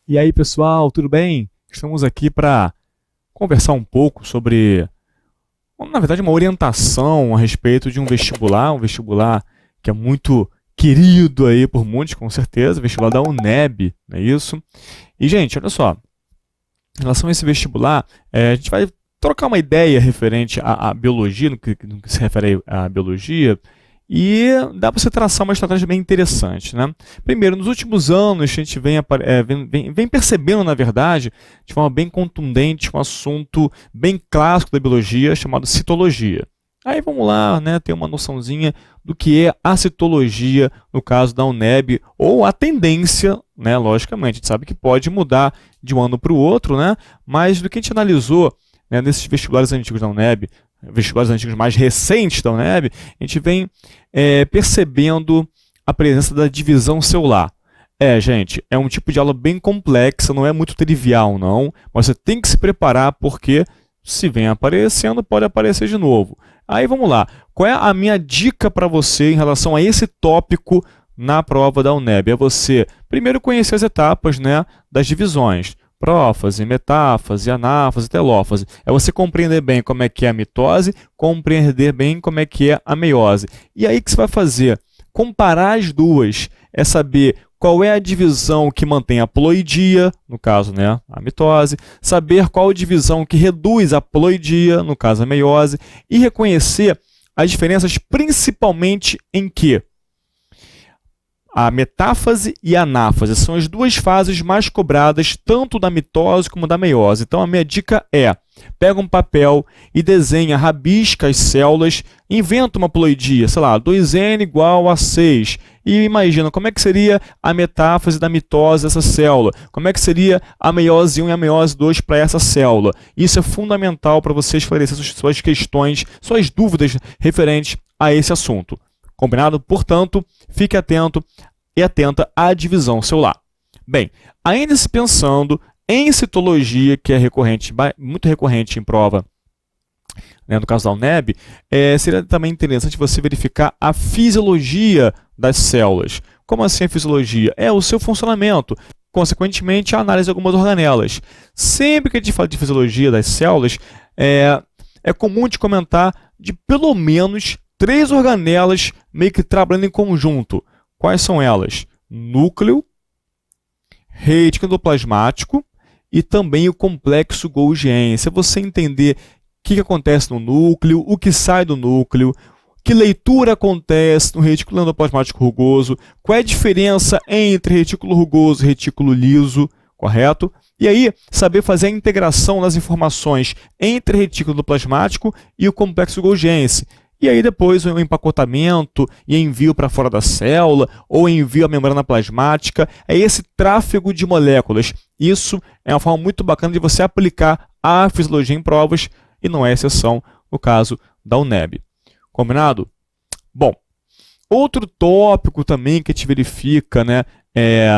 E aí, pessoal, tudo bem? Estamos aqui para conversar um pouco sobre, na verdade, uma orientação a respeito de um vestibular que é muito querido aí por muitos, com certeza, o vestibular da UNEB, não é isso? E, gente, olha só, em relação a esse vestibular, a gente vai trocar uma ideia referente à biologia, no que se refere à biologia, e dá para você traçar uma estratégia bem interessante, né? Primeiro, nos últimos anos, a gente vem percebendo, na verdade, de forma bem contundente, um assunto bem clássico da biologia, chamado citologia. Aí vamos lá, né, ter uma noçãozinha do que é a citologia, no caso da UNEB, ou a tendência, né, logicamente, a gente sabe que pode mudar de um ano para o outro, né, mas do que a gente analisou, né, nesses vestibulares antigos da UNEB, vestibulares antigos mais recentes da UNEB, a gente vem percebendo a presença da divisão celular. Gente, é um tipo de aula bem complexa, não é muito trivial não, mas você tem que se preparar porque se vem aparecendo, pode aparecer de novo. Aí vamos lá, qual é a minha dica para você em relação a esse tópico na prova da UNEB? É você primeiro conhecer as etapas, né, das divisões. Prófase, metáfase, anáfase, telófase. É você compreender bem como é que é a mitose, compreender bem como é que é a meiose. E aí o que você vai fazer? Comparar as duas. É saber qual é a divisão que mantém a ploidia, no caso, né, a mitose. Saber qual a divisão que reduz a ploidia, no caso, a meiose. E reconhecer as diferenças principalmente em que a metáfase e a anáfase são as duas fases mais cobradas, tanto da mitose como da meiose. Então, a minha dica é, pega um papel e desenha, rabisca as células, inventa uma ploidia, sei lá, 2N igual a 6. E imagina como é que seria a metáfase da mitose dessa célula, como é que seria a meiose 1 e a meiose 2 para essa célula. Isso é fundamental para você esclarecer suas questões, suas dúvidas referentes a esse assunto. Combinado? Portanto, fique atento e atenta à divisão celular. Bem, ainda se pensando em citologia, que é muito recorrente em prova, né, no caso da UNEB, seria também interessante você verificar a fisiologia das células. Como assim a fisiologia? É o seu funcionamento, consequentemente a análise de algumas organelas. Sempre que a gente fala de fisiologia das células, é comum te comentar de pelo menos 3 organelas meio que trabalhando em conjunto. Quais são elas? Núcleo, retículo endoplasmático e também o complexo Golgi. Se você entender o que acontece no núcleo, o que sai do núcleo, que leitura acontece no retículo endoplasmático rugoso, qual é a diferença entre retículo rugoso e retículo liso, correto? E aí, saber fazer a integração das informações entre retículo endoplasmático e o complexo Golgi. E aí depois o empacotamento e envio para fora da célula, ou envio à membrana plasmática, é esse tráfego de moléculas. Isso é uma forma muito bacana de você aplicar a fisiologia em provas, e não é exceção no caso da UNEB. Combinado? Bom, outro tópico também que a gente verifica, né,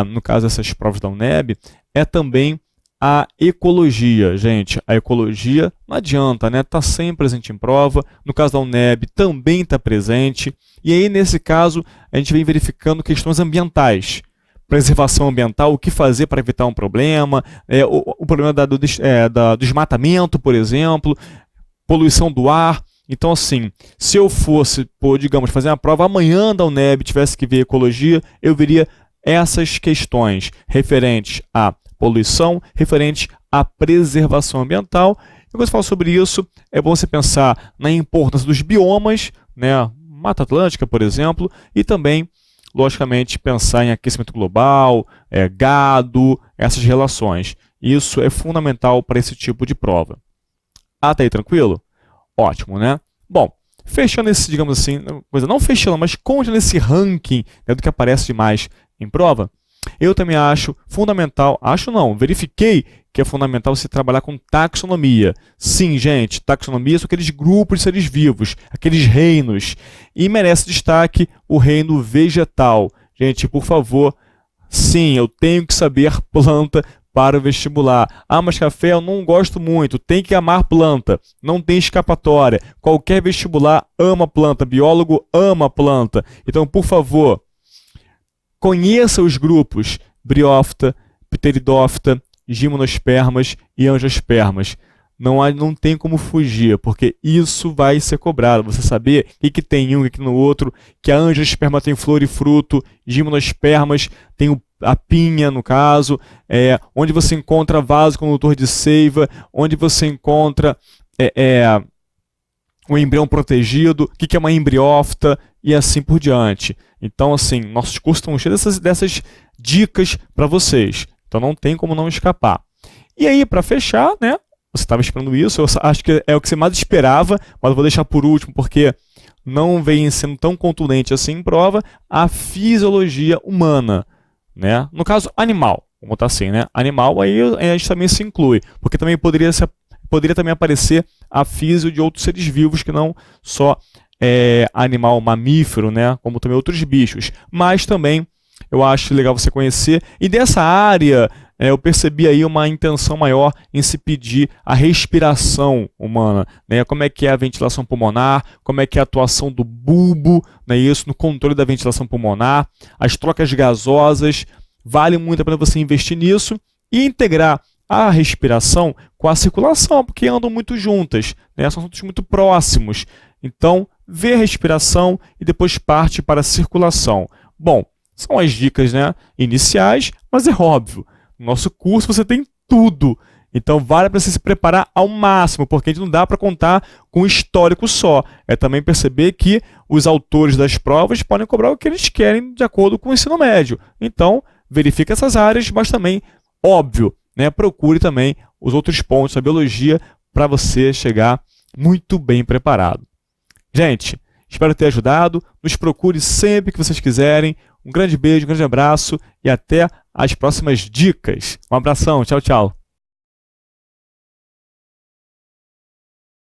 no caso dessas provas da UNEB, é também a ecologia. Gente, a ecologia não adianta, né? Está sempre presente em prova. No caso da UNEB também está presente. E aí, nesse caso, a gente vem verificando questões ambientais. Preservação ambiental, o que fazer para evitar um problema, o problema do desmatamento, por exemplo, poluição do ar. Então, assim, se eu fosse, digamos, fazer uma prova amanhã da UNEB, tivesse que ver ecologia, eu veria essas questões referentes à poluição, referente à preservação ambiental. E quando você fala sobre isso, é bom você pensar na importância dos biomas, né? Mata Atlântica, por exemplo, e também, logicamente, pensar em aquecimento global, gado, essas relações. Isso é fundamental para esse tipo de prova. Até aí, tranquilo? Ótimo, né? Bom, fechando esse, digamos assim, não fechando, mas continuando esse ranking, né, do que aparece demais em prova, eu também acho fundamental, verifiquei que é fundamental você trabalhar com taxonomia. Sim, gente, taxonomia são aqueles grupos de seres vivos, aqueles reinos. E merece destaque o reino vegetal. Gente, por favor, sim, eu tenho que saber planta para o vestibular. Ah, mas café eu não gosto muito, tem que amar planta, não tem escapatória. Qualquer vestibular ama planta, biólogo ama planta. Então, por favor, conheça os grupos Bryophyta, pteridófita, gimnospermas e angiospermas. Não tem como fugir, porque isso vai ser cobrado. Você saber o que tem em um e o que no outro, que a angiosperma tem flor e fruto, gimnospermas tem a pinha, no caso, onde você encontra vaso condutor de seiva, onde você encontra um embrião protegido, o que é uma embriófita e assim por diante. Então, assim, nossos cursos estão cheios dessas dicas para vocês. Então não tem como não escapar. E aí, para fechar, né? Você estava esperando isso, eu acho que é o que você mais esperava, mas eu vou deixar por último, porque não vem sendo tão contundente assim em prova, a fisiologia humana, né? No caso, animal, vamos botar assim, né? Animal, aí a gente também se inclui, porque também poderia também aparecer a físio de outros seres vivos, que não só animal mamífero, né? Como também outros bichos, mas também eu acho legal você conhecer, e dessa área eu percebi aí uma intenção maior em se pedir a respiração humana, né? Como é que é a ventilação pulmonar, como é que é a atuação do bulbo, né? Isso no controle da ventilação pulmonar, as trocas gasosas, vale muito a pena você investir nisso e integrar a respiração com a circulação, porque andam muito juntas, né? São assuntos muito próximos. Então, vê a respiração e depois parte para a circulação. Bom, são as dicas, né, iniciais, mas é óbvio. No nosso curso você tem tudo. Então vale para você se preparar ao máximo, porque a gente não dá para contar com histórico só. É também perceber que os autores das provas podem cobrar o que eles querem de acordo com o ensino médio. Então, verifique essas áreas, mas também, óbvio, né, procure também os outros pontos da biologia para você chegar muito bem preparado. Gente, espero ter ajudado. Nos procure sempre que vocês quiserem. Um grande beijo, um grande abraço e até as próximas dicas. Um abração, tchau, tchau.